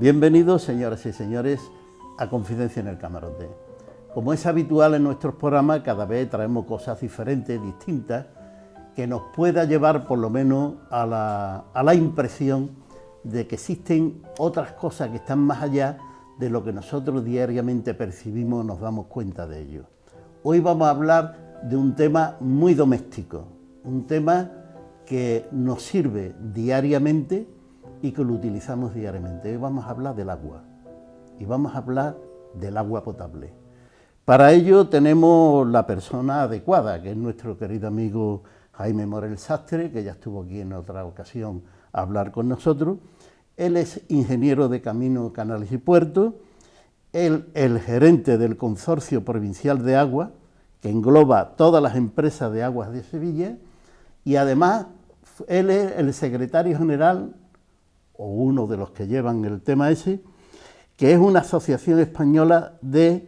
Bienvenidos, señoras y señores, a Confidencia en el Camarote. Como es habitual en nuestros programas, cada vez traemos cosas diferentes, distintas, que nos pueda llevar por lo menos a la impresión de que existen otras cosas que están más allá de lo que nosotros diariamente percibimos, nos damos cuenta de ello. Hoy vamos a hablar de un tema muy doméstico, un tema que nos sirve diariamente y que lo utilizamos diariamente. Hoy vamos a hablar del agua y vamos a hablar del agua potable. Para ello tenemos la persona adecuada, que es nuestro querido amigo Jaime Morel Sastre, que ya estuvo aquí en otra ocasión a hablar con nosotros. Él es ingeniero de Caminos, Canales y Puertos, el gerente del Consorcio Provincial de Agua, que engloba todas las empresas de aguas de Sevilla, y además él es el secretario general, o uno de los que llevan el tema ese, que es una asociación española de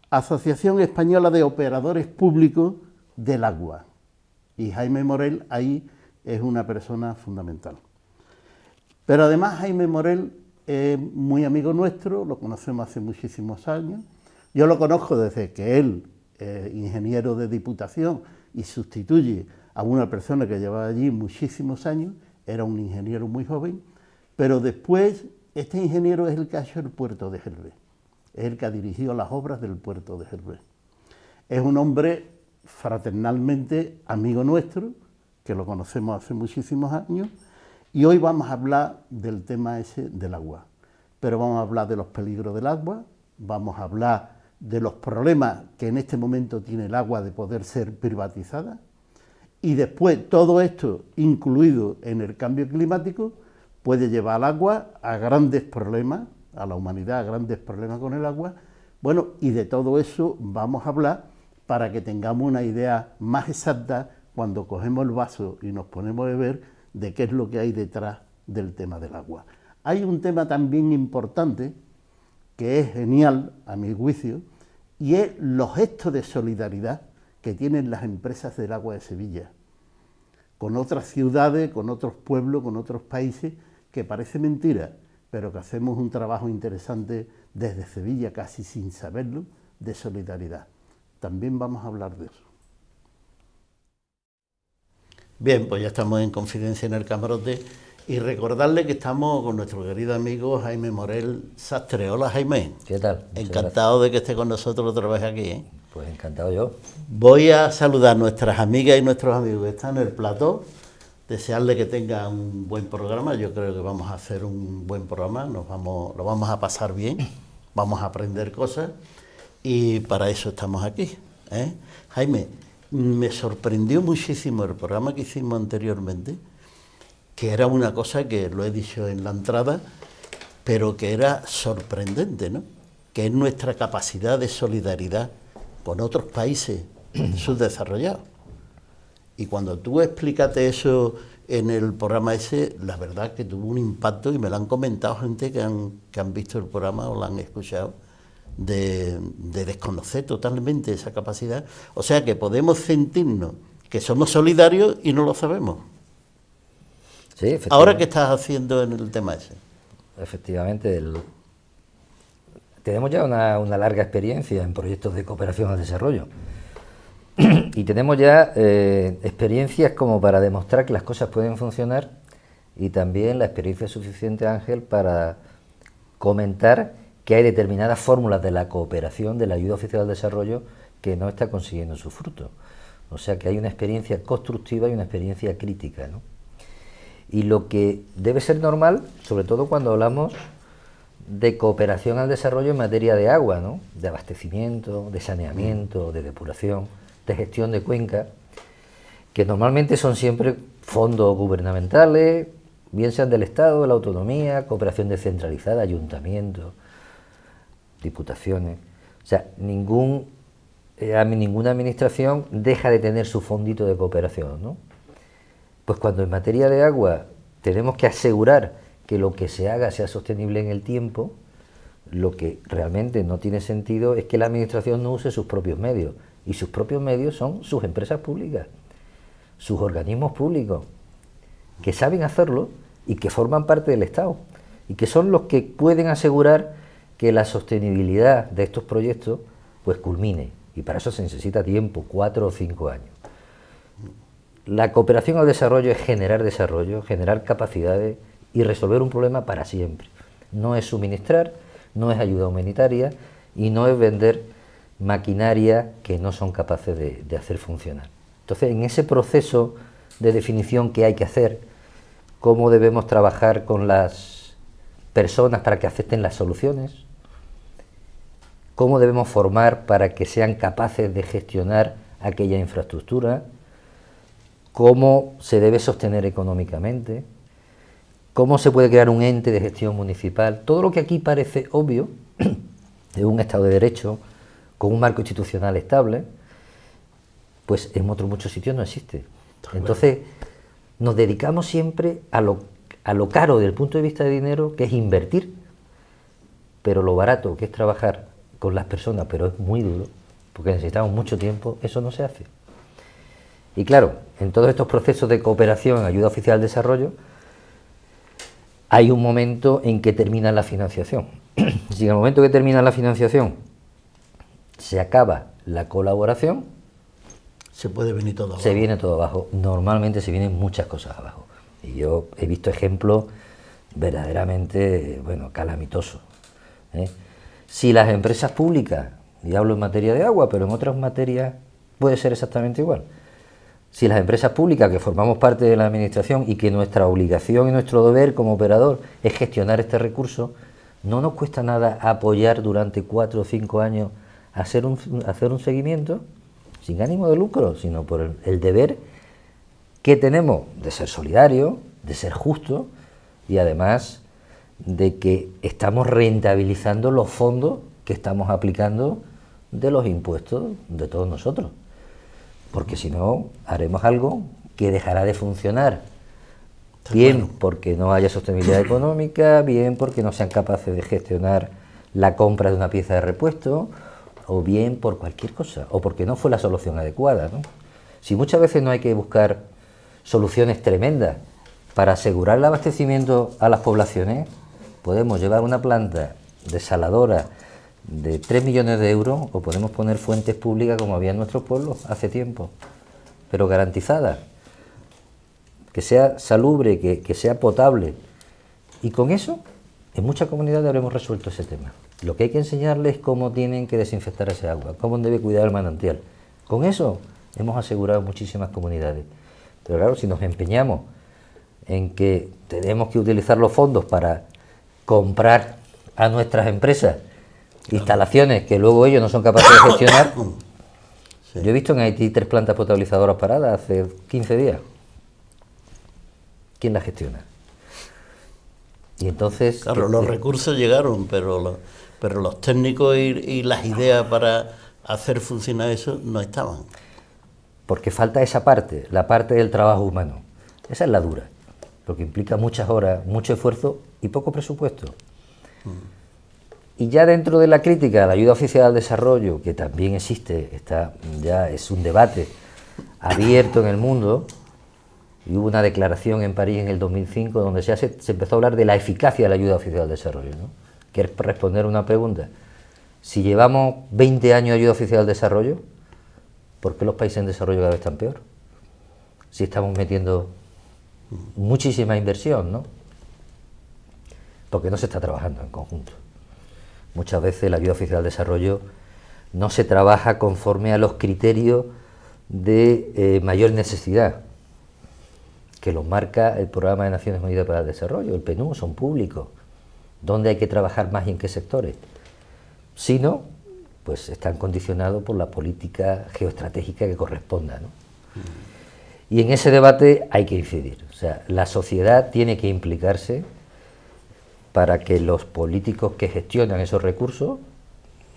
Asociación Española de Operadores Públicos del Agua. Y Jaime Morel ahí es una persona fundamental. Pero además Jaime Morel es muy amigo nuestro, lo conocemos hace muchísimos años. Yo lo conozco desde que él, ingeniero de Diputación, y sustituye a una persona que llevaba allí muchísimos años, era un ingeniero muy joven, pero después este ingeniero es el que ha hecho el puerto de Gervés, es el que ha dirigido las obras del puerto de Gervés. Es un hombre fraternalmente amigo nuestro, que lo conocemos hace muchísimos años, y hoy vamos a hablar del tema ese del agua. Pero vamos a hablar de los peligros del agua, vamos a hablar de los problemas que en este momento tiene el agua de poder ser privatizada, y después todo esto incluido en el cambio climático puede llevar al agua a grandes problemas, a la humanidad a grandes problemas con el agua. Bueno, y de todo eso vamos a hablar para que tengamos una idea más exacta cuando cogemos el vaso y nos ponemos a beber de qué es lo que hay detrás del tema del agua. Hay un tema también importante que es genial a mi juicio, y es los gestos de solidaridad que tienen las empresas del agua de Sevilla, con otras ciudades, con otros pueblos, con otros países, que parece mentira, pero que hacemos un trabajo interesante desde Sevilla, casi sin saberlo, de solidaridad. También vamos a hablar de eso. Bien, pues ya estamos en Confidencia en el Camarote, y recordarle que estamos con nuestro querido amigo Jaime Morel Sastre. Hola, Jaime. ¿Qué tal? Encantado de que esté con nosotros otra vez aquí, ¿eh? Pues encantado yo. Voy a saludar a nuestras amigas y nuestros amigos que están en el plató, desearle que tengan un buen programa. Yo creo que vamos a hacer un buen programa, lo vamos a pasar bien, vamos a aprender cosas, y para eso estamos aquí, ¿eh? Jaime, me sorprendió muchísimo el programa que hicimos anteriormente, que era una cosa que lo he dicho en la entrada, pero que era sorprendente, ¿no? Que es nuestra capacidad de solidaridad con otros países subdesarrollados. Y cuando tú explicaste eso en el programa ese, la verdad que tuvo un impacto, y me lo han comentado gente que han visto el programa o lo han escuchado, de desconocer totalmente esa capacidad. O sea que podemos sentirnos que somos solidarios y no lo sabemos. Sí, efectivamente. ¿Ahora qué estás haciendo en el tema ese? Efectivamente, tenemos ya una larga experiencia en proyectos de cooperación al desarrollo y tenemos ya experiencias como para demostrar que las cosas pueden funcionar, y también la experiencia suficiente, Ángel, para comentar que hay determinadas fórmulas de la cooperación, de la ayuda oficial al desarrollo, que no está consiguiendo su fruto. O sea que hay una experiencia constructiva y una experiencia crítica, ¿no? Y lo que debe ser normal, sobre todo cuando hablamos de cooperación al desarrollo en materia de agua, ¿no? De abastecimiento, de saneamiento, de depuración, de gestión de cuencas, que normalmente son siempre fondos gubernamentales, bien sean del Estado, de la autonomía, cooperación descentralizada, ayuntamientos, diputaciones. O sea, ninguna administración deja de tener su fondito de cooperación, ¿no? Pues cuando en materia de agua tenemos que asegurar que lo que se haga sea sostenible en el tiempo, lo que realmente no tiene sentido es que la administración no use sus propios medios, y sus propios medios son sus empresas públicas. O sus organismos públicos, que saben hacerlo y que forman parte del Estado, y que son los que pueden asegurar que la sostenibilidad de estos proyectos pues culmine, y para eso se necesita tiempo, 4 o 5 años. La cooperación al desarrollo es generar capacidades y resolver un problema para siempre. No es suministrar, no es ayuda humanitaria y no es vender maquinaria que no son capaces de hacer funcionar. Entonces, en ese proceso de definición que hay que hacer, cómo debemos trabajar con las personas para que acepten las soluciones, cómo debemos formar para que sean capaces de gestionar aquella infraestructura, cómo se debe sostener económicamente, cómo se puede crear un ente de gestión municipal. Todo lo que aquí parece obvio, de un Estado de Derecho, con un marco institucional estable, pues en otros muchos sitios no existe. Entonces, nos dedicamos siempre a lo caro desde el punto de vista de dinero, que es invertir, pero lo barato, que es trabajar con las personas, pero es muy duro, porque necesitamos mucho tiempo, eso no se hace. Y claro, en todos estos procesos de cooperación, ayuda oficial al desarrollo, hay un momento en que termina la financiación. Si en el momento que termina la financiación se acaba la colaboración, se puede venir todo abajo. Se viene todo abajo. Normalmente se vienen muchas cosas abajo. Y yo he visto ejemplos verdaderamente, calamitosos, ¿eh? Si las empresas públicas, y hablo en materia de agua, pero en otras materias puede ser exactamente igual. Si las empresas públicas que formamos parte de la administración y que nuestra obligación y nuestro deber como operador es gestionar este recurso, no nos cuesta nada apoyar durante 4 o 5 años hacer un seguimiento sin ánimo de lucro, sino por el deber que tenemos de ser solidarios, de ser justos y además de que estamos rentabilizando los fondos que estamos aplicando de los impuestos de todos nosotros. Porque si no, haremos algo que dejará de funcionar. Bien porque no haya sostenibilidad económica, bien porque no sean capaces de gestionar la compra de una pieza de repuesto, o bien por cualquier cosa, o porque no fue la solución adecuada, ¿no? Si muchas veces no hay que buscar soluciones tremendas para asegurar el abastecimiento a las poblaciones, podemos llevar una planta desaladora de 3 millones de euros o podemos poner fuentes públicas como había en nuestros pueblos hace tiempo, pero garantizadas, que sea salubre, que sea potable. Y con eso, en muchas comunidades habremos resuelto ese tema. Lo que hay que enseñarles es cómo tienen que desinfectar ese agua, cómo debe cuidar el manantial. Con eso hemos asegurado muchísimas comunidades. Pero claro, si nos empeñamos en que tenemos que utilizar los fondos para comprar a nuestras empresas instalaciones que luego ellos no son capaces de gestionar. Sí. Yo he visto en Haití 3 plantas potabilizadoras paradas hace 15 días. ¿Quién las gestiona? Y entonces... Claro, los recursos llegaron, pero los técnicos y las ideas para hacer funcionar eso no estaban. Porque falta esa parte, la parte del trabajo humano. Esa es la dura, porque implica muchas horas, mucho esfuerzo y poco presupuesto. Y ya dentro de la crítica a la ayuda oficial al desarrollo, que también existe, ya es un debate abierto en el mundo, y hubo una declaración en París en el 2005 donde se empezó a hablar de la eficacia de la ayuda oficial al desarrollo, ¿no? Que es responder una pregunta. Si llevamos 20 años de ayuda oficial al desarrollo, ¿por qué los países en desarrollo cada vez están peor? Si estamos metiendo muchísima inversión, ¿no? Porque no se está trabajando en conjunto. Muchas veces la ayuda oficial al desarrollo no se trabaja conforme a los criterios de mayor necesidad, que los marca el Programa de Naciones Unidas para el Desarrollo, el PNUD, son públicos, dónde hay que trabajar más y en qué sectores. Si no, pues están condicionados por la política geoestratégica que corresponda, ¿no? Y en ese debate hay que incidir. O sea, la sociedad tiene que implicarse para que los políticos que gestionan esos recursos,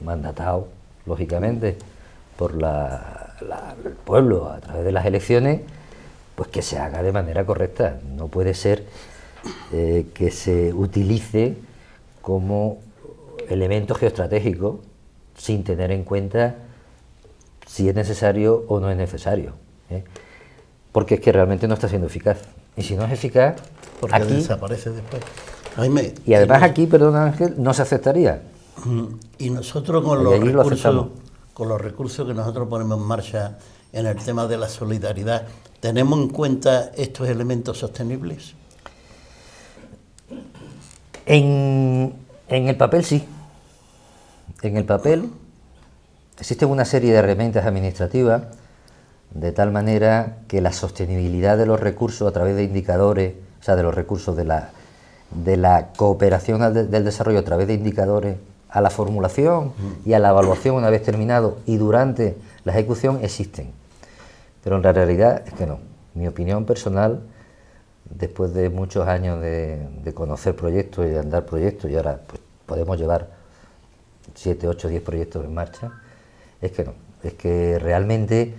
mandatados, lógicamente, por el pueblo a través de las elecciones, pues que se haga de manera correcta. No puede ser que se utilice como elemento geoestratégico sin tener en cuenta si es necesario o no es necesario, ¿eh? porque es que realmente no está siendo eficaz. Y si no es eficaz, porque aquí, desaparece después. Jaime, y además aquí, perdona Ángel, no se aceptaría. Y nosotros con los recursos que nosotros ponemos en marcha en el tema de la solidaridad, ¿tenemos en cuenta estos elementos sostenibles? En el papel sí. En el papel existen una serie de herramientas administrativas de tal manera que la sostenibilidad de los recursos a través de indicadores, o sea, de los recursos de la cooperación del desarrollo a través de indicadores a la formulación y a la evaluación una vez terminado y durante la ejecución existen. Pero en la realidad es que no. Mi opinión personal, después de muchos años de conocer proyectos y de andar proyectos, y ahora pues, podemos llevar 7, 8, 10 proyectos en marcha, es que no. Es que realmente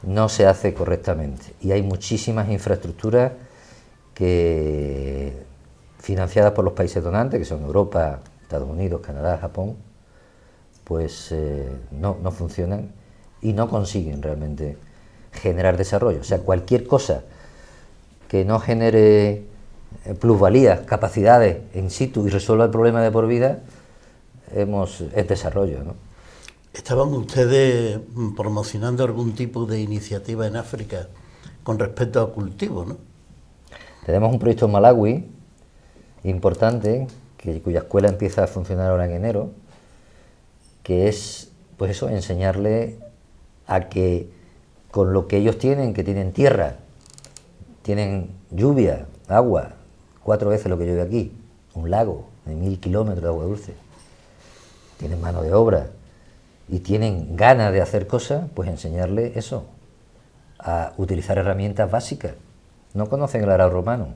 no se hace correctamente. Y hay muchísimas infraestructuras que, financiadas por los países donantes, que son Europa, Estados Unidos, Canadá, Japón, pues no funcionan y no consiguen realmente generar desarrollo. O sea, cualquier cosa que no genere plusvalías, capacidades in situ y resuelva el problema de por vida, es desarrollo, ¿no? ¿Estaban ustedes promocionando algún tipo de iniciativa en África con respecto a cultivo, no? Tenemos un proyecto en Malawi importante, cuya escuela empieza a funcionar ahora en enero, que es, pues eso, enseñarle a que con lo que ellos tienen, que tienen tierra, tienen lluvia, agua, 4 veces lo que llueve aquí, un lago de 1000 kilómetros de agua dulce, tienen mano de obra y tienen ganas de hacer cosas, pues enseñarle eso, a utilizar herramientas básicas. No conocen el arado romano,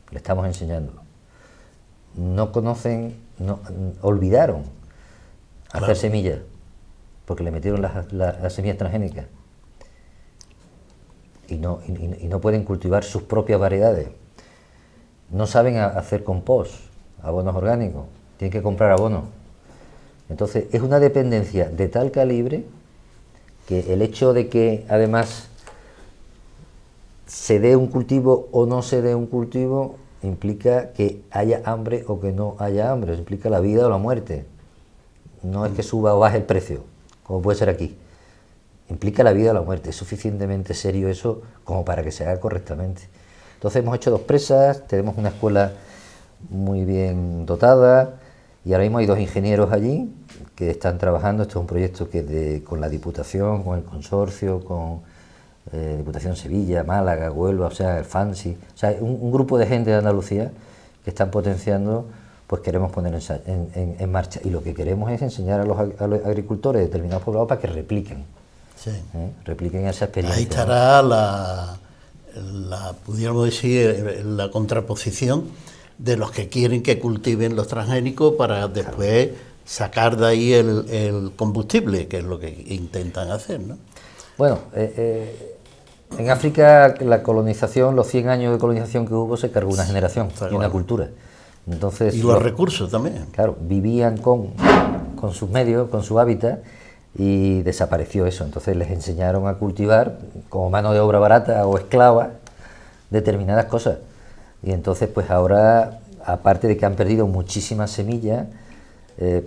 le estamos enseñando. No conocen, olvidaron hacer semillas, porque le metieron las semillas transgénicas. Y no pueden cultivar sus propias variedades. No saben hacer compost, abonos orgánicos, tienen que comprar abonos. Entonces es una dependencia de tal calibre que el hecho de que además se dé un cultivo o no se dé un cultivo implica que haya hambre o que no haya hambre, implica la vida o la muerte. No es que suba o baje el precio, como puede ser aquí. Implica la vida o la muerte. Es suficientemente serio eso como para que se haga correctamente. Entonces hemos hecho 2 presas, tenemos una escuela muy bien dotada y ahora mismo hay 2 ingenieros allí que están trabajando. Esto es un proyecto que con la Diputación, con el consorcio, con Diputación Sevilla, Málaga, Huelva, o sea, el FANSI, o sea, un grupo de gente de Andalucía que están potenciando, pues queremos poner en marcha. Y lo que queremos es enseñar a los agricultores de determinados poblados para que repliquen. Sí. Repliquen esa experiencia. Ahí estará pudiéramos decir, la contraposición de los que quieren que cultiven los transgénicos para después sacar de ahí el combustible, que es lo que intentan hacer, ¿no? Bueno, en África la colonización, los 100 años de colonización que hubo, se cargó una generación y una cultura. Entonces, y los recursos también. Claro, vivían con sus medios, con su hábitat, y desapareció eso. Entonces les enseñaron a cultivar como mano de obra barata o esclava determinadas cosas. Y entonces pues ahora, aparte de que han perdido muchísimas semillas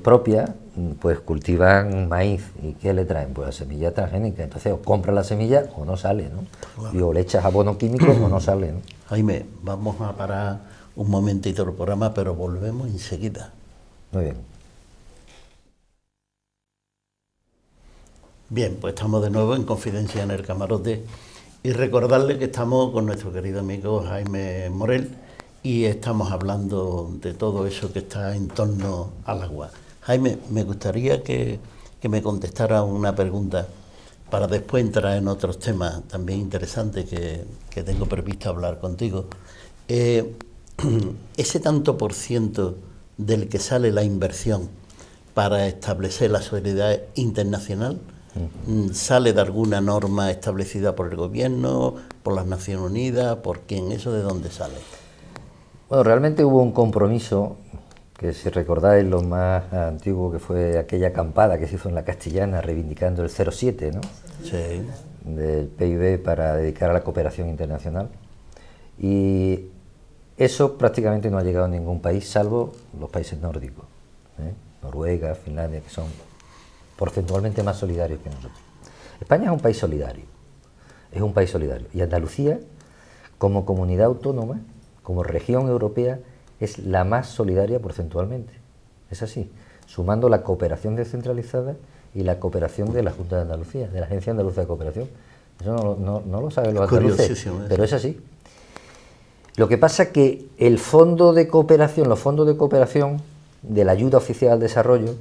propias, pues cultivan maíz. ¿Y qué le traen? Pues la semilla transgénica. Entonces o compras la semilla o no sale, ¿no? Claro. Y o le echas abono químico o no sale, ¿no? Jaime, vamos a parar un momentito el programa, pero volvemos enseguida. Muy bien. Bien, pues estamos de nuevo en Confidencia en el Camarote y recordarle que estamos con nuestro querido amigo Jaime Morel y estamos hablando de todo eso que está en torno al agua. Jaime, me gustaría que me contestara una pregunta para después entrar en otros temas también interesantes que tengo previsto hablar contigo. Ese tanto por ciento del que sale la inversión para establecer la solidaridad internacional, ¿sale de alguna norma establecida por el gobierno, por las Naciones Unidas, por quién? ¿Eso de dónde sale? Bueno, realmente hubo un compromiso, que si recordáis lo más antiguo, que fue aquella acampada que se hizo en la Castellana reivindicando el 0,7, ¿no? Sí. del PIB para dedicar a la cooperación internacional, y eso prácticamente no ha llegado a ningún país, salvo los países nórdicos, Noruega, Finlandia, que son porcentualmente más solidarios que nosotros. España es un país solidario, y Andalucía, como comunidad autónoma, como región europea, es la más solidaria porcentualmente. Es así, sumando la cooperación descentralizada y la cooperación de la Junta de Andalucía, de la Agencia Andaluza de Cooperación. Eso no lo saben los andaluces, pero es así. Lo que pasa es que los fondos de cooperación de la ayuda oficial al desarrollo,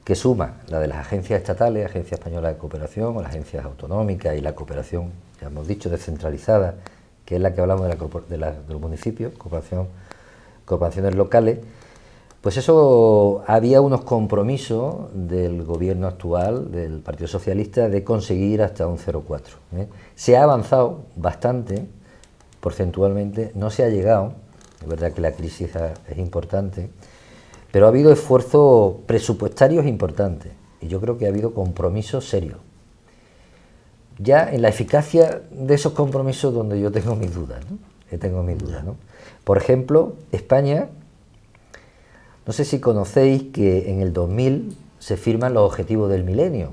que suma la de las agencias estatales, Agencia Española de Cooperación, o las agencias autonómicas y la cooperación, ya hemos dicho, descentralizada, que es la que hablamos de los municipios, corporaciones locales, pues eso había unos compromisos del gobierno actual, del Partido Socialista, de conseguir hasta un 0,4. Se ha avanzado bastante, porcentualmente, no se ha llegado, es verdad que la crisis es importante, pero ha habido esfuerzos presupuestarios importantes, y yo creo que ha habido compromisos serios. Ya en la eficacia de esos compromisos donde yo tengo mis dudas, ¿no? Por ejemplo, España, no sé si conocéis que en el 2000 se firman los objetivos del milenio,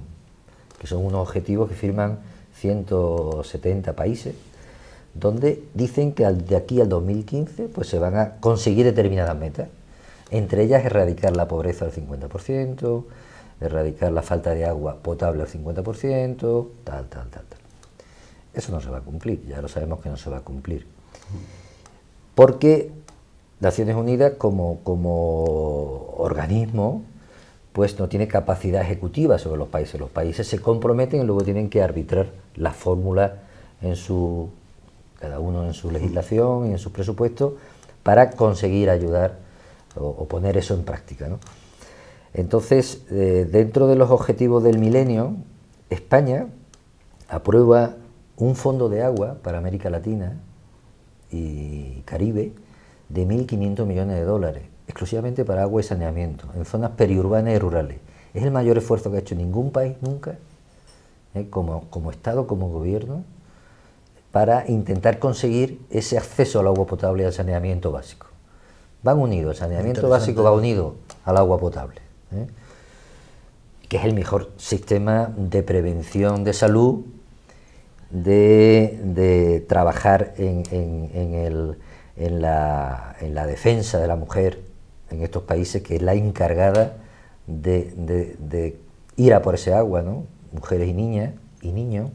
que son unos objetivos que firman 170 países, donde dicen que de aquí al 2015 pues se van a conseguir determinadas metas, entre ellas erradicar la pobreza al 50%, erradicar la falta de agua potable al 50%, tal. Eso no se va a cumplir, ya lo sabemos que no se va a cumplir. Porque Naciones Unidas como organismo pues no tiene capacidad ejecutiva sobre los países. Los países se comprometen y luego tienen que arbitrar las fórmulas cada uno en su legislación y en sus presupuestos para conseguir ayudar o poner eso en práctica, ¿no? Entonces, dentro de los objetivos del milenio, España aprueba un fondo de agua para América Latina y Caribe de 1.500 millones de dólares, exclusivamente para agua y saneamiento, en zonas periurbanas y rurales. Es el mayor esfuerzo que ha hecho ningún país nunca, como Estado, como gobierno, para intentar conseguir ese acceso al agua potable y al saneamiento básico. Van unidos, el saneamiento básico va unido al agua potable, que es el mejor sistema de prevención de salud, de trabajar en la defensa de la mujer en estos países, que es la encargada de ir a por ese agua, ¿no? Mujeres y niñas y niños.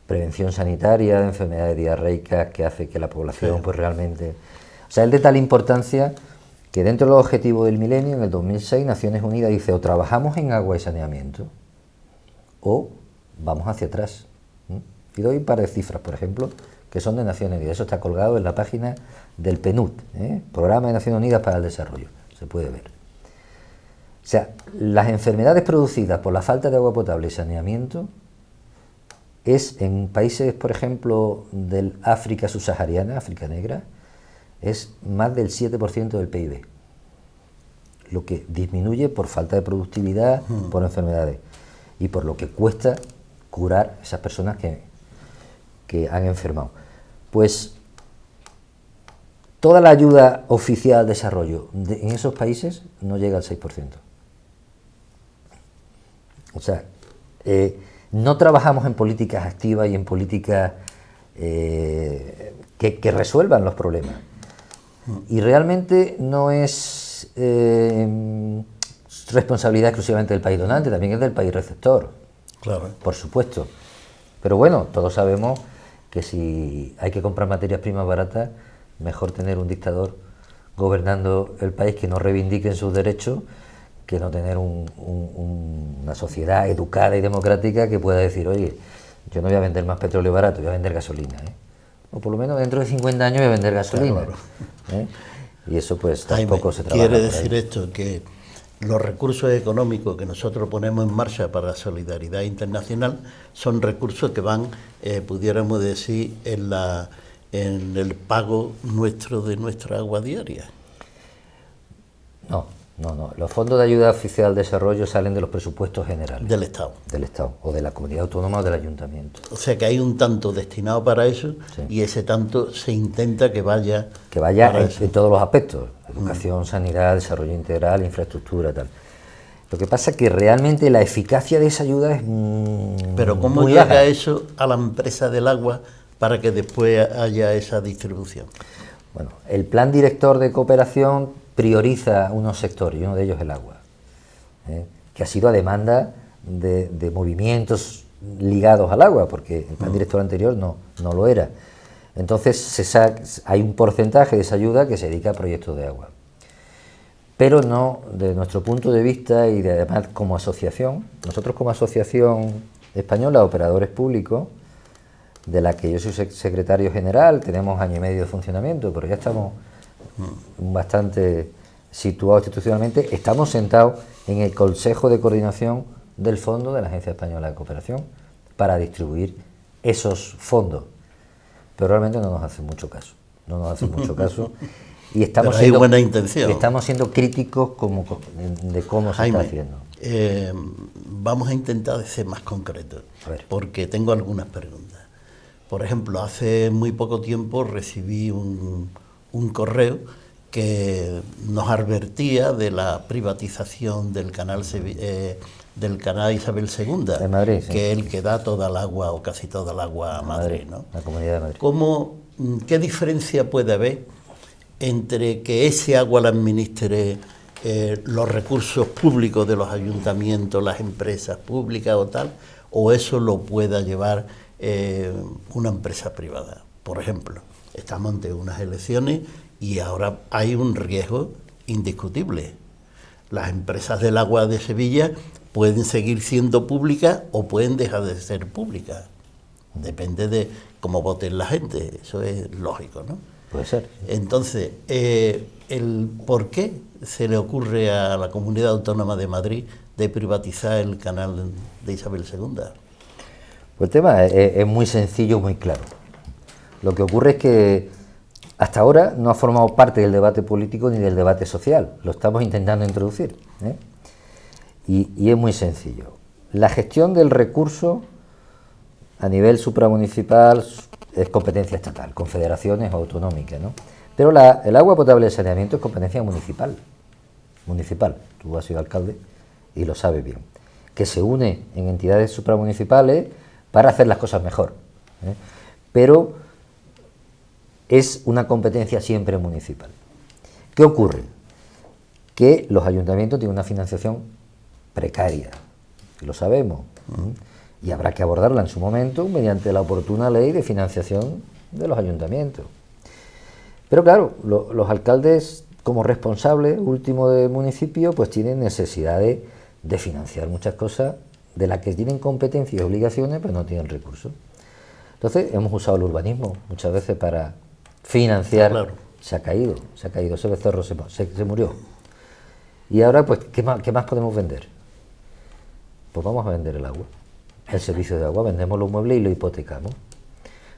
Prevención sanitaria de enfermedades diarreicas que hace que la población pues realmente... O sea, es de tal importancia que dentro de los objetivos del milenio, en el 2006, Naciones Unidas dice o trabajamos en agua y saneamiento o vamos hacia atrás. Y doy un par de cifras, por ejemplo, que son de Naciones Unidas. Eso está colgado en la página del PNUD, Programa de Naciones Unidas para el Desarrollo. Se puede ver. O sea, las enfermedades producidas por la falta de agua potable y saneamiento es en países, por ejemplo, del África subsahariana, África negra, es más del 7% del PIB, lo que disminuye por falta de productividad, por enfermedades, y por lo que cuesta curar a esas personas que han enfermado. Pues toda la ayuda oficial al desarrollo en esos países no llega al 6%. O sea, no trabajamos en políticas activas y en políticas que resuelvan los problemas. Y realmente no es responsabilidad exclusivamente del país donante, también es del país receptor. Claro. Por supuesto. Pero bueno, todos sabemos que si hay que comprar materias primas baratas, mejor tener un dictador gobernando el país que no reivindique sus derechos, que no tener una sociedad educada y democrática que pueda decir, oye, yo no voy a vender más petróleo barato, voy a vender gasolina, o por lo menos dentro de 50 años voy a vender gasolina. Claro. Y eso pues tampoco se trabaja. Quiere decir esto, que los recursos económicos que nosotros ponemos en marcha para la solidaridad internacional son recursos que van, pudiéramos decir, en el pago nuestro de nuestra agua diaria. No, No. Los fondos de ayuda oficial al desarrollo salen de los presupuestos generales. Del Estado. Del Estado, o de la comunidad autónoma o del ayuntamiento. O sea que hay un tanto destinado para eso, sí, y ese tanto se intenta que vaya en todos los aspectos: educación, sanidad, desarrollo integral, infraestructura, tal. Lo que pasa es que realmente la eficacia de esa ayuda es Pero ¿cómo muy llega baja. eso a la empresa del agua para que después haya esa distribución? Bueno, el plan director de cooperación prioriza unos sectores, y uno de ellos el agua, que ha sido a demanda de movimientos ligados al agua, porque el plan director anterior no lo era. Entonces hay un porcentaje de esa ayuda que se dedica a proyectos de agua. Pero no, de nuestro punto de vista, y además como asociación, nosotros como Asociación Española de Operadores Públicos, de la que yo soy secretario general, tenemos año y medio de funcionamiento, pero ya estamos bastante situados institucionalmente, estamos sentados en el Consejo de Coordinación del Fondo de la Agencia Española de Cooperación para distribuir esos fondos, pero realmente no nos hacen mucho caso, y estamos hay buena intención. Estamos siendo críticos de cómo Jaime, se está haciendo. Vamos a intentar ser más concretos, porque tengo algunas preguntas. Por ejemplo, hace muy poco tiempo recibí un correo que nos advertía de la privatización del canal Isabel II, en Madrid, sí, que es el que da toda el agua o casi toda el agua a Madrid, ¿no? La Comunidad de Madrid. ¿Qué diferencia puede haber entre que ese agua la administre los recursos públicos de los ayuntamientos, las empresas públicas o tal, o eso lo pueda llevar una empresa privada? Por ejemplo, estamos ante unas elecciones y ahora hay un riesgo indiscutible. Las empresas del agua de Sevilla pueden seguir siendo públicas o pueden dejar de ser públicas. Depende de cómo vote la gente, eso es lógico, ¿no? Puede ser. Entonces, ¿por qué se le ocurre a la Comunidad Autónoma de Madrid de privatizar el canal de Isabel II? Pues el tema es muy sencillo, muy claro. Lo que ocurre es que hasta ahora no ha formado parte del debate político ni del debate social. Lo estamos intentando introducir, ¿eh? Y es muy sencillo. La gestión del recurso a nivel supramunicipal es competencia estatal, confederaciones o autonómicas, ¿no? Pero el agua potable y el saneamiento es competencia municipal. Tú has sido alcalde y lo sabes bien. Que se une en entidades supramunicipales para hacer las cosas mejor, ¿eh? Pero es una competencia siempre municipal. ¿Qué ocurre? Que los ayuntamientos tienen una financiación precaria, lo sabemos, y habrá que abordarla en su momento mediante la oportuna ley de financiación de los ayuntamientos. Pero claro, los alcaldes, como responsables último del municipio, pues tienen necesidades de financiar muchas cosas de las que tienen competencias y obligaciones, pero no tienen recursos. Entonces hemos usado el urbanismo muchas veces para financiar. Claro. Se ha caído, ese becerro se murió. Y ahora, pues, ¿qué más podemos vender? Pues vamos a vender el agua, el servicio de agua, vendemos los muebles y lo hipotecamos.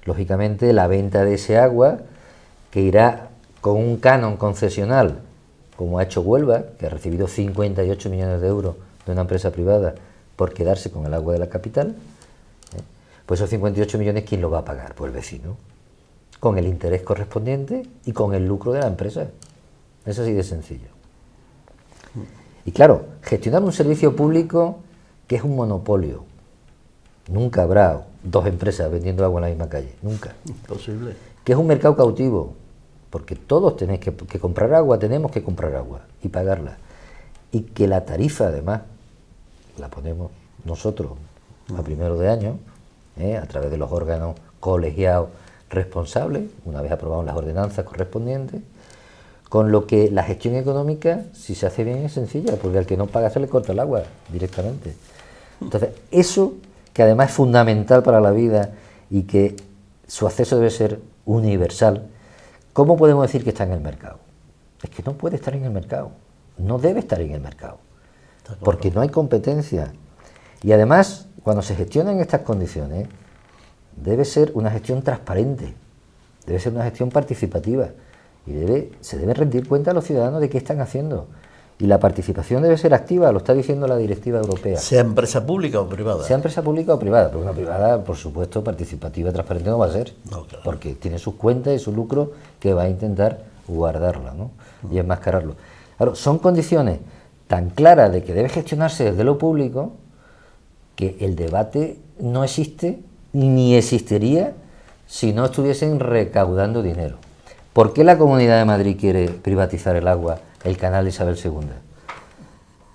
Lógicamente, la venta de ese agua, que irá con un canon concesional, como ha hecho Huelva, que ha recibido 58 millones de euros de una empresa privada por quedarse con el agua de la capital, pues esos 58 millones, ¿quién lo va a pagar? Pues el vecino, con el interés correspondiente y con el lucro de la empresa. Es así de sencillo. Y claro, gestionar un servicio público que es un monopolio. Nunca habrá dos empresas vendiendo agua en la misma calle, nunca. Imposible. Que es un mercado cautivo, porque todos tenéis que comprar agua, tenemos que comprar agua y pagarla. Y que la tarifa, además, la ponemos nosotros a primero de año, a través de los órganos colegiados responsables, una vez aprobadas las ordenanzas correspondientes, con lo que la gestión económica, si se hace bien, es sencilla, porque al que no paga se le corta el agua directamente. Entonces, eso, que además es fundamental para la vida y que su acceso debe ser universal, ¿cómo podemos decir que está en el mercado? Es que no puede estar en el mercado, no debe estar en el mercado, porque no hay competencia. Y además, cuando se gestiona en estas condiciones, debe ser una gestión transparente, debe ser una gestión participativa y se debe rendir cuenta a los ciudadanos de qué están haciendo. Y la participación debe ser activa, lo está diciendo la directiva europea. Sea empresa pública o privada. Sea empresa pública o privada, porque una privada, por supuesto, participativa y transparente no va a ser, No, claro. porque tiene sus cuentas y su lucro que va a intentar guardarla, ¿no? Y enmascararlo. Claro, son condiciones tan claras de que debe gestionarse desde lo público que el debate no existe ni existiría si no estuviesen recaudando dinero. ¿Por qué la Comunidad de Madrid quiere privatizar el agua, el canal Isabel II?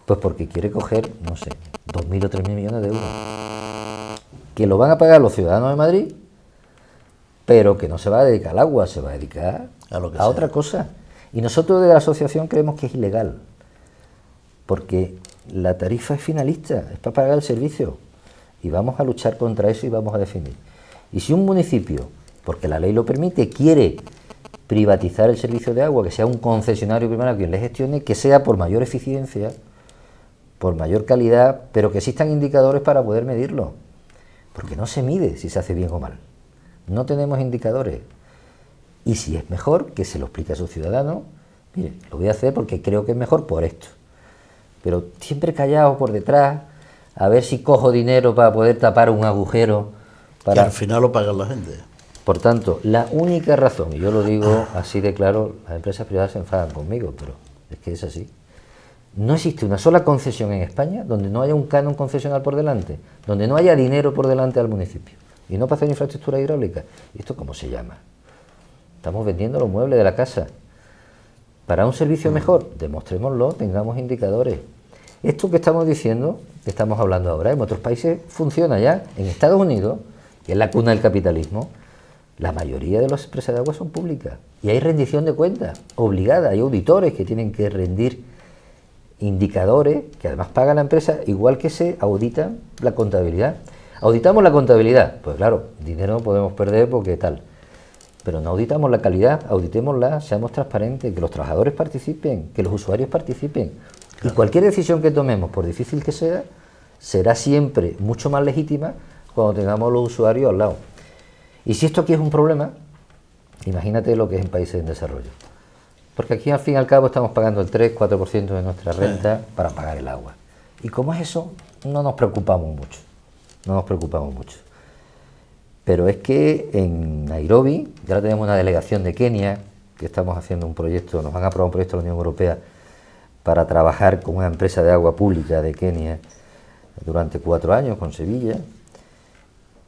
Pues porque quiere coger, no sé, 2.000 o 3.000 millones de euros, que lo van a pagar los ciudadanos de Madrid, pero que no se va a dedicar al agua, se va a dedicar a otra cosa. Y nosotros de la asociación creemos que es ilegal, porque la tarifa es finalista, es para pagar el servicio, y vamos a luchar contra eso y vamos a definir. Y si un municipio, porque la ley lo permite, quiere privatizar el servicio de agua, que sea un concesionario primario quien le gestione, que sea por mayor eficiencia, por mayor calidad, pero que existan indicadores para poder medirlo, porque no se mide si se hace bien o mal. No tenemos indicadores. Y si es mejor, que se lo explique a sus ciudadanos. Mire, lo voy a hacer porque creo que es mejor por esto. Pero siempre callado por detrás, a ver si cojo dinero para poder tapar un agujero. Que al final lo paga la gente. Por tanto, la única razón, y yo lo digo así de claro, las empresas privadas se enfadan conmigo, pero es que es así. No existe una sola concesión en España donde no haya un canon concesional por delante, donde no haya dinero por delante al municipio. Y no para hacer infraestructura hidráulica. ¿Y esto cómo se llama? Estamos vendiendo los muebles de la casa. Para un servicio mejor, demostrémoslo, tengamos indicadores. Esto que estamos diciendo, que estamos hablando ahora, en otros países funciona ya. En Estados Unidos, que es la cuna del capitalismo, la mayoría de las empresas de agua son públicas. Y hay rendición de cuentas obligada. Hay auditores que tienen que rendir indicadores que además paga la empresa, igual que se audita la contabilidad. ¿Auditamos la contabilidad? Pues claro, dinero no podemos perder porque tal. Pero no auditamos la calidad, auditémosla, seamos transparentes, que los trabajadores participen, que los usuarios participen. Claro. Y cualquier decisión que tomemos, por difícil que sea, será siempre mucho más legítima cuando tengamos a los usuarios al lado. Y si esto aquí es un problema, imagínate lo que es en países en desarrollo. Porque aquí al fin y al cabo estamos pagando el 3-4% de nuestra renta para pagar el agua. Y como es eso, no nos preocupamos mucho. No nos preocupamos mucho. Pero es que en Nairobi, ya ahora tenemos una delegación de Kenia, que estamos haciendo un proyecto, nos han aprobado un proyecto de la Unión Europea para trabajar con una empresa de agua pública de Kenia durante 4 años con Sevilla.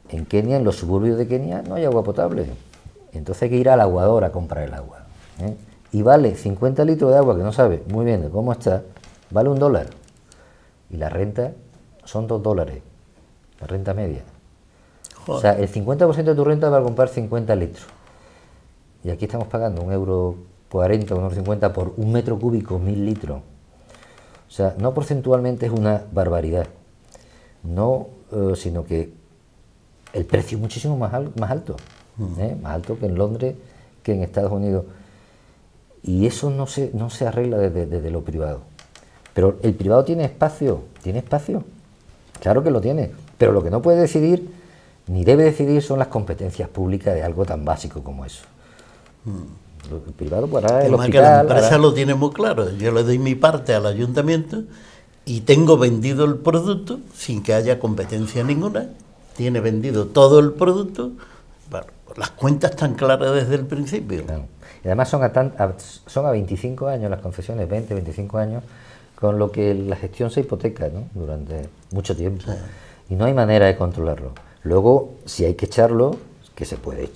En Kenia, en los suburbios de Kenia, no hay agua potable. Entonces hay que ir al aguador a comprar el agua. Y vale 50 litros de agua, que no sabe muy bien de cómo está, vale $1. Y la renta son $2, la renta media. Joder. O sea, el 50% de tu renta va a comprar 50 litros. Y aquí estamos pagando €1,40, €1,50 por un metro cúbico, 1.000 litros. O sea, no porcentualmente es una barbaridad, no, sino que el precio es muchísimo más alto, más alto que en Londres, que en Estados Unidos. Y eso no se arregla desde lo privado. Pero el privado tiene espacio, claro que lo tiene, pero lo que no puede decidir, ni debe decidir, son las competencias públicas de algo tan básico como eso. El privado para el hospital... La empresa lo tiene muy claro, yo le doy mi parte al ayuntamiento y tengo vendido el producto sin que haya competencia ninguna, tiene vendido todo el producto, bueno, las cuentas están claras desde el principio. Claro. Y además son a 25 años las concesiones, 20, 25 años, con lo que la gestión se hipoteca, ¿no?, durante mucho tiempo. Sí. Y no hay manera de controlarlo. Luego, si hay que echarlo, que se puede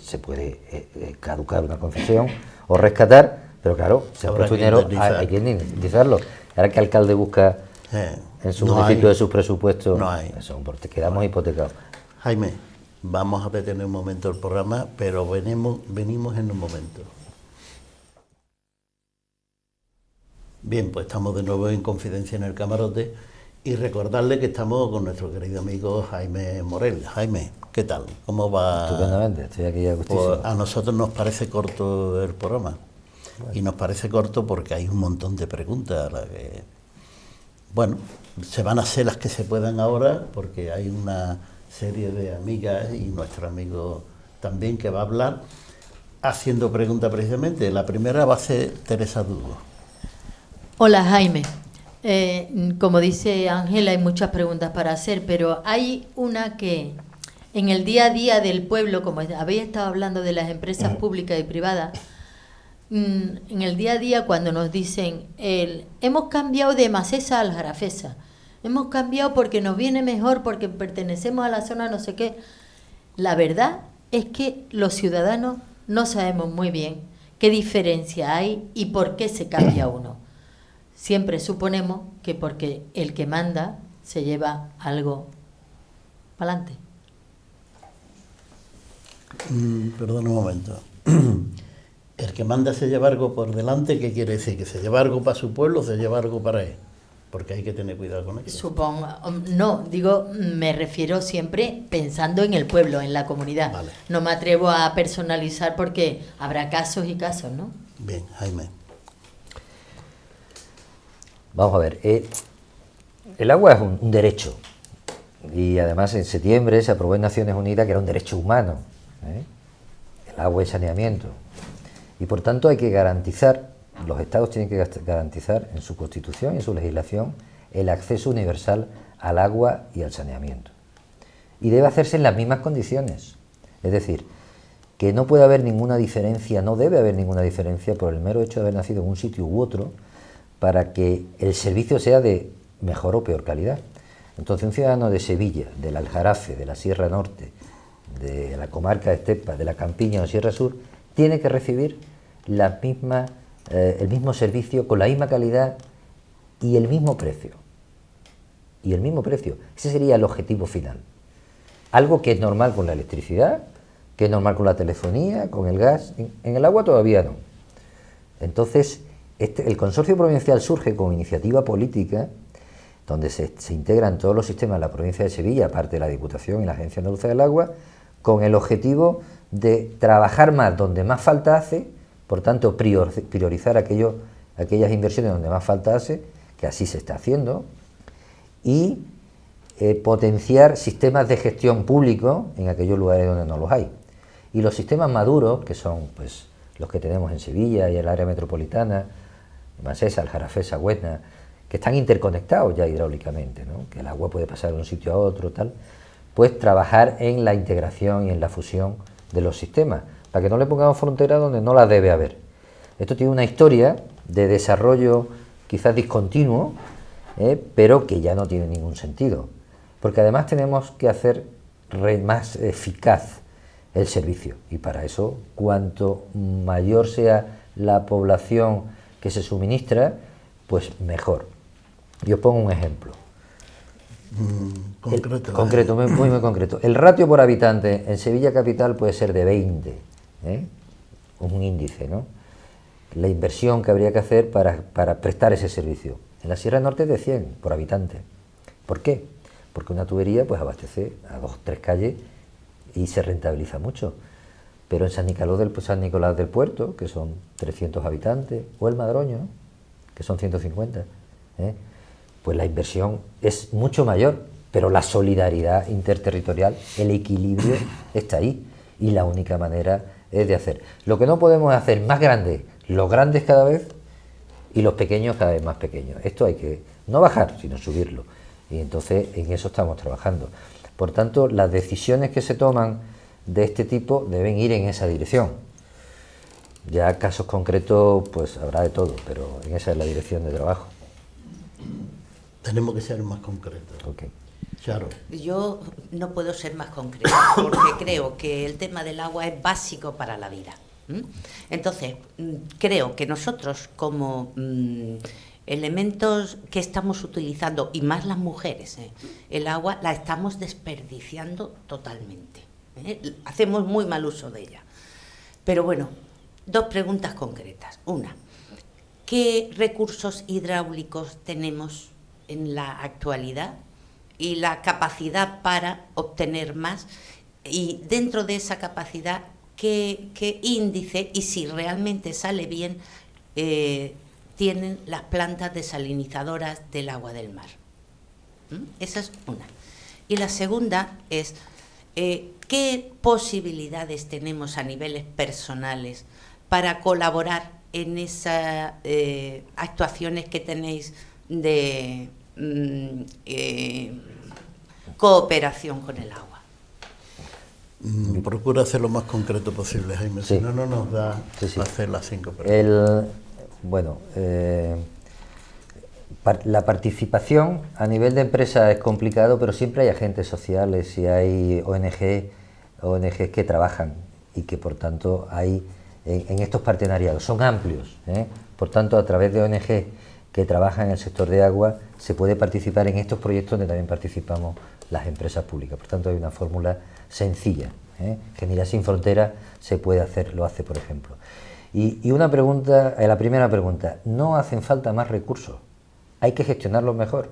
caducar una concesión o rescatar, pero claro, se ha puesto dinero, hay que indemnizarlo. Ahora que el alcalde busca en su municipio de sus presupuestos, eso, porque quedamos hipotecados. Jaime, vamos a detener un momento el programa, pero venimos en un momento. Bien, pues estamos de nuevo en Confidencia en el Camarote y recordarle que estamos con nuestro querido amigo Jaime Morel. Jaime, ¿qué tal? ¿Cómo va? Estupendamente, estoy aquí a gustísimo. Pues a nosotros nos parece corto el programa. Bueno. Y nos parece corto porque hay un montón de preguntas a las que, bueno, se van a hacer las que se puedan ahora porque hay una serie de amigas y nuestro amigo también que va a hablar haciendo preguntas precisamente. La primera va a ser Teresa Dugo. Hola Jaime, Como dice Ángela, hay muchas preguntas para hacer, pero hay una que en el día a día del pueblo, como habéis estado hablando de las empresas públicas y privadas, en el día a día cuando nos dicen, hemos cambiado de Macesa a Aljarafesa, hemos cambiado porque nos viene mejor, porque pertenecemos a la zona no sé qué, la verdad es que los ciudadanos no sabemos muy bien qué diferencia hay y por qué se cambia uno. Siempre suponemos que porque el que manda se lleva algo para adelante. Perdón un momento. El que manda se lleva algo por delante, ¿qué quiere decir? ¿Que se lleva algo para su pueblo o se lleva algo para él? Porque hay que tener cuidado con eso. Supongo, no, digo, me refiero siempre pensando en el pueblo, en la comunidad. Vale. No me atrevo a personalizar porque habrá casos y casos, ¿no? Bien, Jaime. Vamos a ver, el agua es un derecho y además en septiembre se aprobó en Naciones Unidas que era un derecho humano, el agua y saneamiento, y por tanto hay que garantizar, los estados tienen que garantizar en su constitución y en su legislación el acceso universal al agua y al saneamiento, y debe hacerse en las mismas condiciones, es decir, que no puede haber ninguna diferencia, no debe haber ninguna diferencia por el mero hecho de haber nacido en un sitio u otro, para que el servicio sea de mejor o peor calidad. Entonces un ciudadano de Sevilla, del Aljarafe, de la Sierra Norte, de la comarca de Estepa, de la Campiña o Sierra Sur, tiene que recibir el mismo servicio con la misma calidad y el mismo precio. Y el mismo precio. Ese sería el objetivo final. Algo que es normal con la electricidad, que es normal con la telefonía, con el gas. En el agua todavía no. Entonces, el consorcio provincial surge como iniciativa política, donde se integran todos los sistemas de la provincia de Sevilla, aparte de la Diputación y la Agencia Andaluza del Agua, con el objetivo de trabajar más donde más falta hace, por tanto priorizar aquellas inversiones donde más falta hace, que así se está haciendo, y potenciar sistemas de gestión público en aquellos lugares donde no los hay. Y los sistemas maduros, que son pues los que tenemos en Sevilla y en el área metropolitana, Macesa, Aljarafesa, Huetna, que están interconectados ya hidráulicamente, ¿no? Que el agua puede pasar de un sitio a otro, tal, pues trabajar en la integración y en la fusión de los sistemas, para que no le pongamos fronteras donde no las debe haber. Esto tiene una historia de desarrollo quizás discontinuo, pero que ya no tiene ningún sentido, porque además tenemos que hacer más eficaz el servicio, y para eso, cuanto mayor sea la población que se suministra, pues mejor. Yo pongo un ejemplo. Concreto, muy concreto. El ratio por habitante en Sevilla capital puede ser de 20, un índice, ¿no? La inversión que habría que hacer para prestar ese servicio. En la Sierra Norte es de 100 por habitante. ¿Por qué? Porque una tubería pues abastece a 2 o 3 calles y se rentabiliza mucho. Pero en San Nicolás del Puerto, que son 300 habitantes, o el Madroño, que son 150, pues la inversión es mucho mayor, pero la solidaridad interterritorial, el equilibrio está ahí, y la única manera es de hacer. Lo que no podemos hacer más grande, los grandes cada vez, y los pequeños cada vez más pequeños. Esto hay que no bajar, sino subirlo, y entonces en eso estamos trabajando. Por tanto, las decisiones que se toman de este tipo deben ir en esa dirección. Ya casos concretos, pues habrá de todo, pero en esa es la dirección de trabajo. Tenemos que ser más concretos. Okay. Charo. Yo no puedo ser más concreta, porque creo que el tema del agua es básico para la vida. Entonces, creo que nosotros como elementos que estamos utilizando, y más las mujeres, el agua la estamos desperdiciando totalmente. Hacemos muy mal uso de ella. Pero bueno, 2 preguntas concretas. Una, ¿qué recursos hidráulicos tenemos en la actualidad y la capacidad para obtener más? Y dentro de esa capacidad, ¿qué índice, y si realmente sale bien, tienen las plantas desalinizadoras del agua del mar? Esa es una. Y la segunda es, ¿qué posibilidades tenemos a niveles personales para colaborar en esas actuaciones que tenéis de cooperación con el agua? Procura ser lo más concreto posible, Jaime, Sí. si no, no nos da Sí, sí. para hacer las 5 preguntas. La participación a nivel de empresa es complicado, pero siempre hay agentes sociales y hay ONGs que trabajan y que por tanto hay en estos partenariados, son amplios, ¿eh? Por tanto a través de ONG que trabajan en el sector de agua se puede participar en estos proyectos donde también participamos las empresas públicas, por tanto hay una fórmula sencilla, ¿eh? Generar Sin Fronteras se puede hacer, lo hace por ejemplo. Y una pregunta, la primera pregunta, ¿no hacen falta más recursos? Hay que gestionarlos mejor,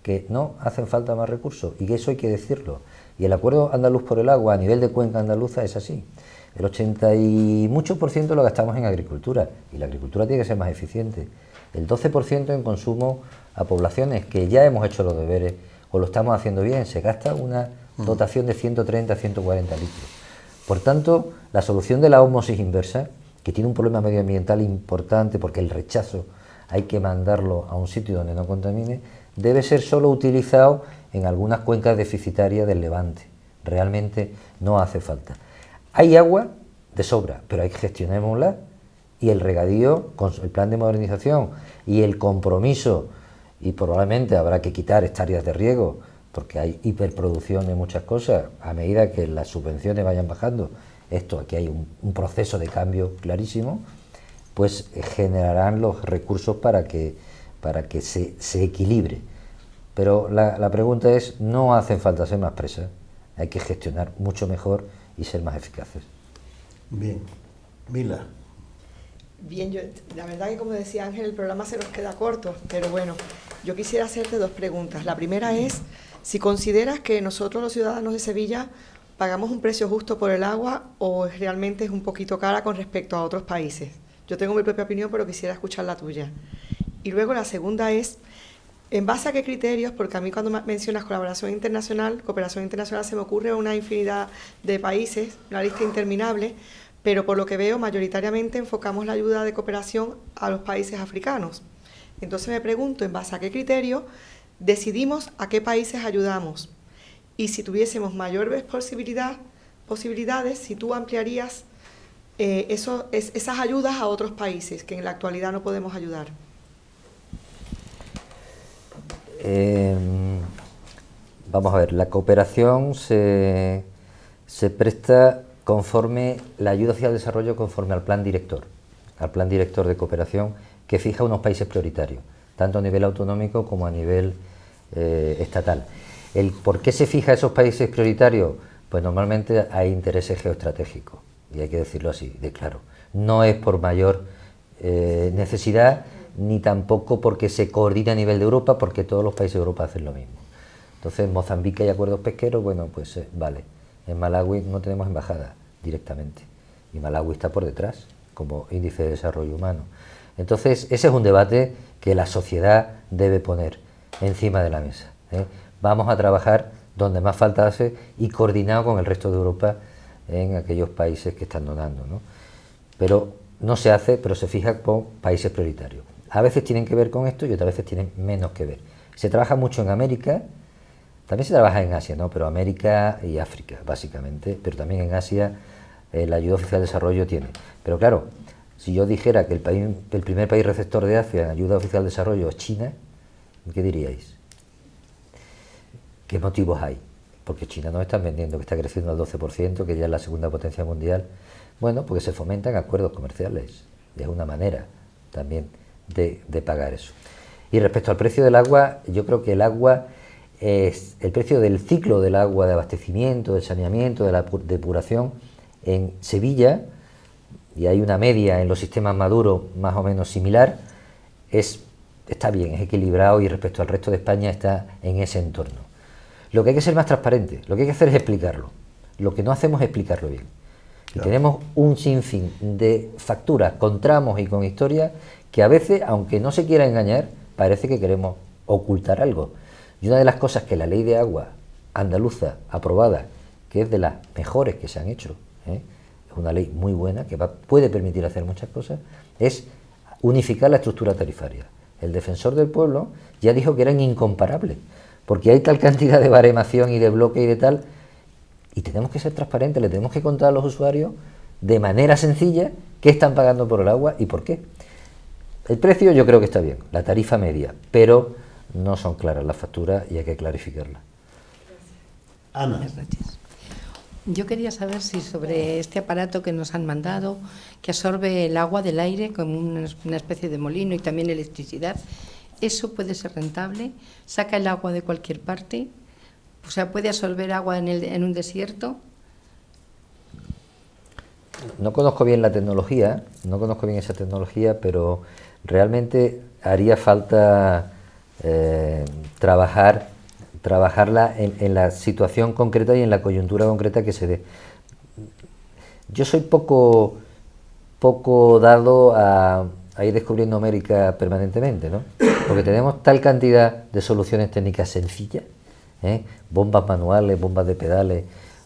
que no hacen falta más recursos, y que eso hay que decirlo. Y el Acuerdo Andaluz por el Agua a nivel de cuenca andaluza es así. El 80 y mucho por ciento lo gastamos en agricultura, y la agricultura tiene que ser más eficiente. El 12% en consumo a poblaciones, que ya hemos hecho los deberes, o lo estamos haciendo bien, se gasta una dotación de 130 140 litros. Por tanto, la solución de la ósmosis inversa, que tiene un problema medioambiental importante porque el rechazo hay que mandarlo a un sitio donde no contamine, debe ser solo utilizado en algunas cuencas deficitarias del Levante. Realmente no hace falta. Hay agua de sobra, pero hay que gestionémosla, y el regadío, con el plan de modernización y el compromiso, y probablemente habrá que quitar hectáreas de riego, porque hay hiperproducción de muchas cosas, a medida que las subvenciones vayan bajando, esto aquí hay un proceso de cambio clarísimo, pues generarán los recursos para que se equilibre. Pero la pregunta es, no hacen falta ser más presas, hay que gestionar mucho mejor y ser más eficaces. Bien. Mila. Bien, la verdad que como decía Ángel, el programa se nos queda corto, pero bueno, yo quisiera hacerte 2 preguntas. La primera es, si consideras que nosotros los ciudadanos de Sevilla pagamos un precio justo por el agua o realmente es un poquito cara con respecto a otros países. Yo tengo mi propia opinión, pero quisiera escuchar la tuya. Y luego la segunda es, ¿en base a qué criterios? Porque a mí cuando mencionas cooperación internacional se me ocurre una infinidad de países, una lista interminable, pero por lo que veo mayoritariamente enfocamos la ayuda de cooperación a los países africanos. Entonces me pregunto, ¿en base a qué criterio decidimos a qué países ayudamos? Y si tuviésemos mayores posibilidades, si tú ampliarías esas ayudas a otros países que en la actualidad no podemos ayudar. Vamos a ver, la cooperación se presta conforme la ayuda oficial de desarrollo, conforme al plan director de cooperación, que fija unos países prioritarios, tanto a nivel autonómico como a nivel estatal. ¿El por qué se fija esos países prioritarios? Pues normalmente hay intereses geoestratégicos, y hay que decirlo así, de claro. No es por mayor necesidad, ni tampoco porque se coordina a nivel de Europa, porque todos los países de Europa hacen lo mismo. Entonces, en Mozambique hay acuerdos pesqueros, bueno, pues vale. En Malawi no tenemos embajada directamente, y Malawi está por detrás, como índice de desarrollo humano. Entonces, ese es un debate que la sociedad debe poner encima de la mesa, ¿eh? Vamos a trabajar donde más falta hace y coordinado con el resto de Europa en aquellos países que están donando, ¿no? Pero no se hace, pero se fija con países prioritarios. A veces tienen que ver con esto y otras veces tienen menos que ver. Se trabaja mucho en América, también se trabaja en Asia, ¿no? Pero América y África, básicamente, pero también en Asia la ayuda oficial de desarrollo tiene. Pero claro, si yo dijera que el primer país receptor de Asia en ayuda oficial de desarrollo es China, ¿qué diríais? ¿Qué motivos hay? Porque China nos está vendiendo que está creciendo al 12%, que ya es la segunda potencia mundial. Bueno, porque se fomentan acuerdos comerciales. Es una manera también de pagar eso. Y respecto al precio del agua, yo creo que el agua es el precio del ciclo del agua, de abastecimiento, del saneamiento, de la depuración en Sevilla, y hay una media en los sistemas maduros más o menos similar, está bien, es equilibrado y respecto al resto de España está en ese entorno. Lo que hay que ser más transparente, lo que hay que hacer es explicarlo. Lo que no hacemos es explicarlo bien. Y tenemos un sinfín de facturas con tramos y con historias que a veces, aunque no se quiera engañar, parece que queremos ocultar algo. Y una de las cosas que la ley de agua andaluza aprobada, que es de las mejores que se han hecho, es una ley muy buena que puede permitir hacer muchas cosas, es unificar la estructura tarifaria. El Defensor del Pueblo ya dijo que eran incomparables, porque hay tal cantidad de baremación y de bloque y de tal, y tenemos que ser transparentes, le tenemos que contar a los usuarios de manera sencilla qué están pagando por el agua y por qué. El precio yo creo que está bien, la tarifa media, pero no son claras las facturas y hay que clarificarlas. Ana. Yo quería saber si sobre este aparato que nos han mandado, que absorbe el agua del aire como una especie de molino y también electricidad, ¿eso puede ser rentable? ¿Saca el agua de cualquier parte? O sea, ¿puede absorber agua en un desierto? No conozco bien la tecnología, no conozco bien esa tecnología, pero realmente haría falta trabajarla en la situación concreta y en la coyuntura concreta que se dé. Yo soy poco dado a ir descubriendo América permanentemente, ¿no? Porque tenemos tal cantidad de soluciones técnicas sencillas, bombas manuales, bombas de pedales,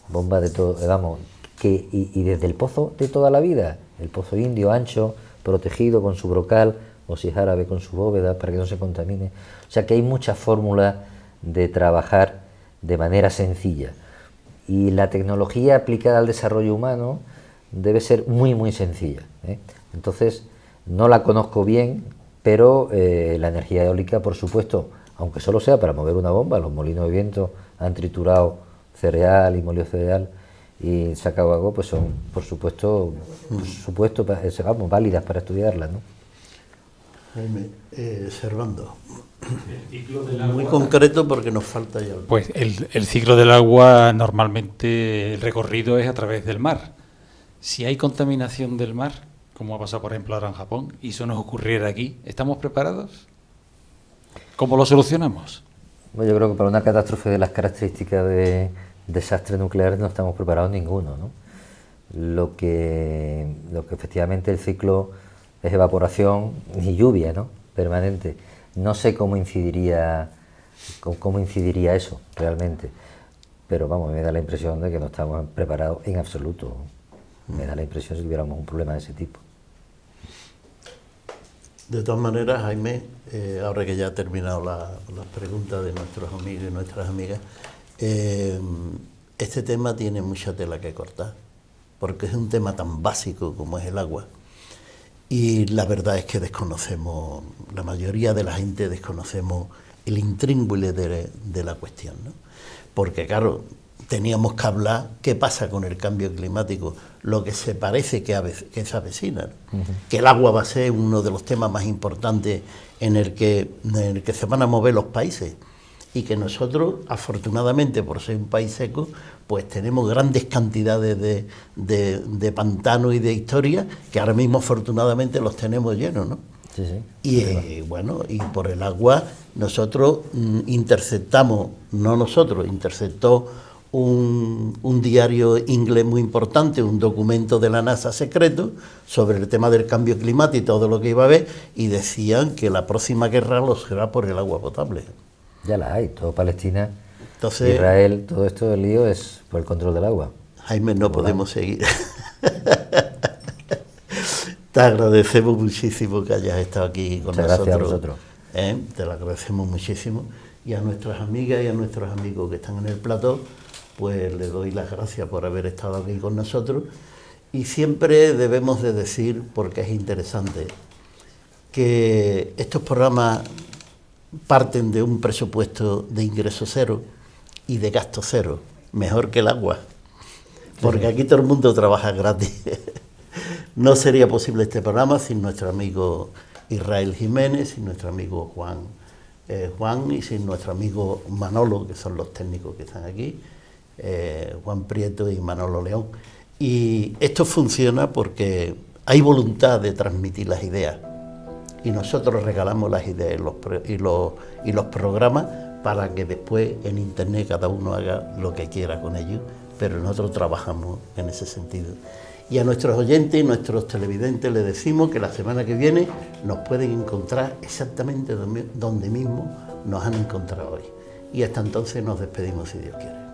bombas de todo, vamos, y desde el pozo de toda la vida, el pozo indio ancho, protegido con su brocal, o si es árabe con su bóveda para que no se contamine. O sea que hay muchas fórmulas de trabajar de manera sencilla. Y la tecnología aplicada al desarrollo humano debe ser muy, muy sencilla, Entonces, no la conozco bien, pero la energía eólica, por supuesto, aunque solo sea para mover una bomba, los molinos de viento han triturado cereal y molido cereal y sacado agua, pues son, por supuesto, vamos, válidas para estudiarlas, ¿no? Jaime, Servando. Muy concreto porque nos falta ya. Pues el ciclo del agua, normalmente el recorrido es a través del mar. Si hay contaminación del mar, como ha pasado por ejemplo ahora en Japón, y eso nos ocurriera aquí, ¿estamos preparados? ¿Cómo lo solucionamos? Bueno, yo creo que para una catástrofe de las características de desastre nuclear no estamos preparados ninguno, ¿no? Lo que efectivamente el ciclo es evaporación y lluvia, ¿no? Permanente. No sé cómo incidiría eso realmente, pero vamos, me da la impresión de que no estamos preparados en absoluto. Me da la impresión si tuviéramos un problema de ese tipo. De todas maneras, Jaime, ahora que ya ha terminado las preguntas de nuestros amigos y nuestras amigas, este tema tiene mucha tela que cortar, porque es un tema tan básico como es el agua. Y la verdad es que desconocemos, la mayoría de la gente desconocemos el intríngulis de la cuestión, ¿no? Porque claro, teníamos que hablar qué pasa con el cambio climático, lo que se parece que se avecina, ¿no? Que el agua va a ser uno de los temas más importantes en el que se van a mover los países. Y que nosotros, afortunadamente, por ser un país seco, pues tenemos grandes cantidades de pantanos y de historias que ahora mismo, afortunadamente, los tenemos llenos, ¿no? Sí, sí. Y bueno, y por el agua nosotros interceptó un diario inglés muy importante, un documento de la NASA secreto sobre el tema del cambio climático y todo lo que iba a haber, y decían que la próxima guerra lo será por el agua potable. Ya la hay, todo Palestina, Entonces, Israel, todo esto del lío es por el control del agua. Jaime, no podemos seguir. Te agradecemos muchísimo que hayas estado aquí con Muchas nosotros. gracias a vosotros. Te lo agradecemos muchísimo. Y a nuestras amigas y a nuestros amigos que están en el plató, pues les doy las gracias por haber estado aquí con nosotros. Y siempre debemos de decir, porque es interesante, que estos programas parten de un presupuesto de ingreso cero y de gasto cero, mejor que el agua, porque aquí todo el mundo trabaja gratis. No sería posible este programa sin nuestro amigo Israel Jiménez, sin nuestro amigo Juan y sin nuestro amigo Manolo, que son los técnicos que están aquí, Juan Prieto y Manolo León. Y esto funciona porque hay voluntad de transmitir las ideas. Y nosotros regalamos las ideas y los programas para que después en internet cada uno haga lo que quiera con ellos, pero nosotros trabajamos en ese sentido. Y a nuestros oyentes y nuestros televidentes les decimos que la semana que viene nos pueden encontrar exactamente donde mismo nos han encontrado hoy. Y hasta entonces nos despedimos si Dios quiere.